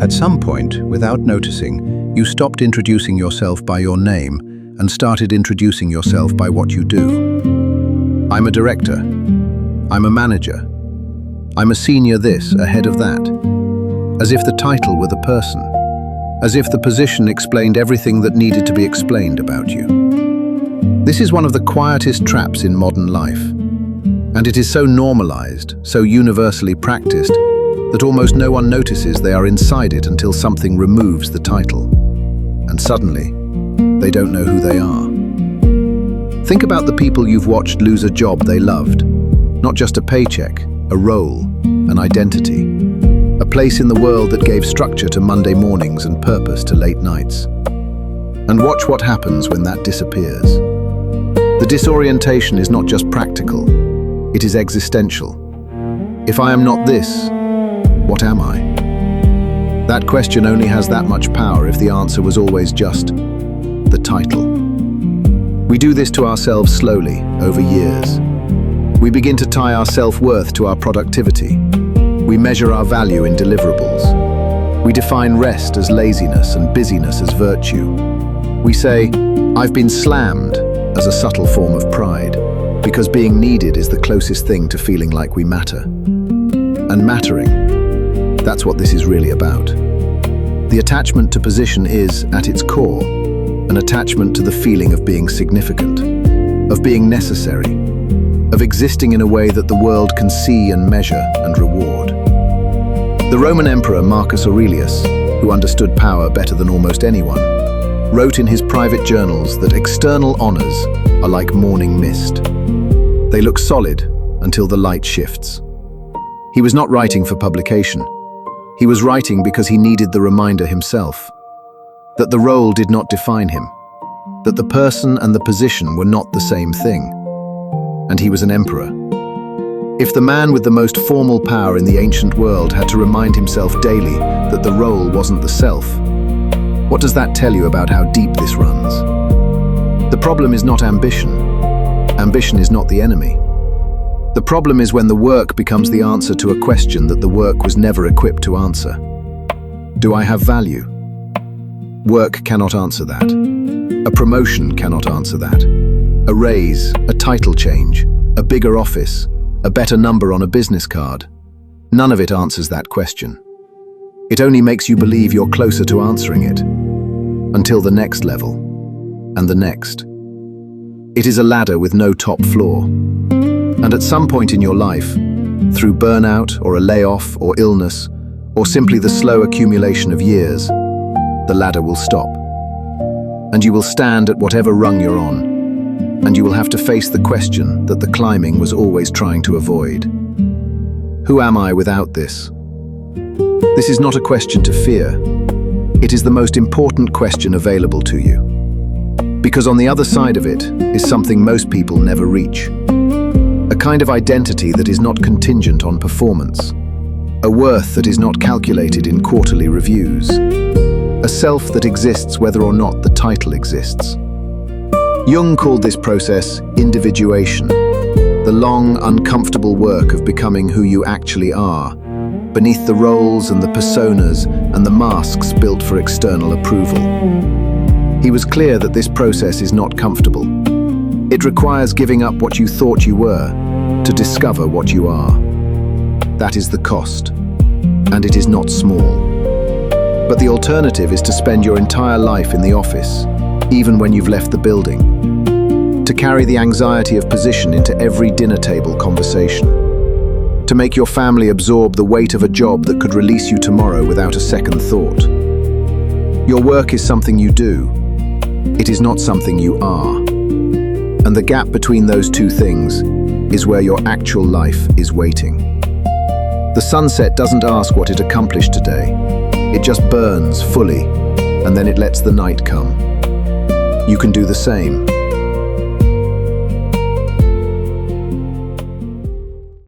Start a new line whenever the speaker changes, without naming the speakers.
At some point, without noticing, you stopped introducing yourself by your name and started introducing yourself by what you do. I'm a director. I'm a manager. I'm a senior this, a head of that. As if the title were the person. As if the position explained everything that needed to be explained about you. This is one of the quietest traps in modern life. And it is so normalized, so universally practiced, that almost no one notices they are inside it until something removes the title. And suddenly, they don't know who they are. Think about the people you've watched lose a job they loved. Not just a paycheck, a role, an identity. A place in the world that gave structure to Monday mornings and purpose to late nights. And watch what happens when that disappears. The disorientation is not just practical, it is existential. If I am not this, what am I? That question only has that much power if the answer was always just the title. We do this to ourselves slowly, over years. We begin to tie our self-worth to our productivity. We measure our value in deliverables. We define rest as laziness and busyness as virtue. We say, I've been slammed, as a subtle form of pride, because being needed is the closest thing to feeling like we matter. And mattering, that's what this is really about. The attachment to position is, at its core, an attachment to the feeling of being significant, of being necessary, of existing in a way that the world can see and measure and reward. The Roman Emperor Marcus Aurelius, who understood power better than almost anyone, wrote in his private journals that external honors are like morning mist. They look solid until the light shifts. He was not writing for publication. He was writing because he needed the reminder himself, that the role did not define him, that the person and the position were not the same thing. And he was an emperor. If the man with the most formal power in the ancient world had to remind himself daily that the role wasn't the self, what does that tell you about how deep this runs? The problem is not ambition. Ambition is not the enemy. The problem is when the work becomes the answer to a question that the work was never equipped to answer. Do I have value? Work cannot answer that. A promotion cannot answer that. A raise, a title change, a bigger office, a better number on a business card. None of it answers that question. It only makes you believe you're closer to answering it, until the next level, and the next. It is a ladder with no top floor. And at some point in your life, through burnout or a layoff or illness, or simply the slow accumulation of years, the ladder will stop. And you will stand at whatever rung you're on, and you will have to face the question that the climbing was always trying to avoid. Who am I without this? This is not a question to fear. It is the most important question available to you. Because on the other side of it is something most people never reach. A kind of identity that is not contingent on performance. A worth that is not calculated in quarterly reviews. A self that exists whether or not the title exists. Jung called this process individuation, the long, uncomfortable work of becoming who you actually are, beneath the roles and the personas and the masks built for external approval. He was clear that this process is not comfortable. It requires giving up what you thought you were to discover what you are. That is the cost, and it is not small. But the alternative is to spend your entire life in the office, even when you've left the building, to carry the anxiety of position into every dinner table conversation, to make your family absorb the weight of a job that could release you tomorrow without a second thought. Your work is something you do. It is not something you are. And the gap between those two things is where your actual life is waiting. The sunset doesn't ask what it accomplished today. It just burns fully, and then it lets the night come. You can do the same.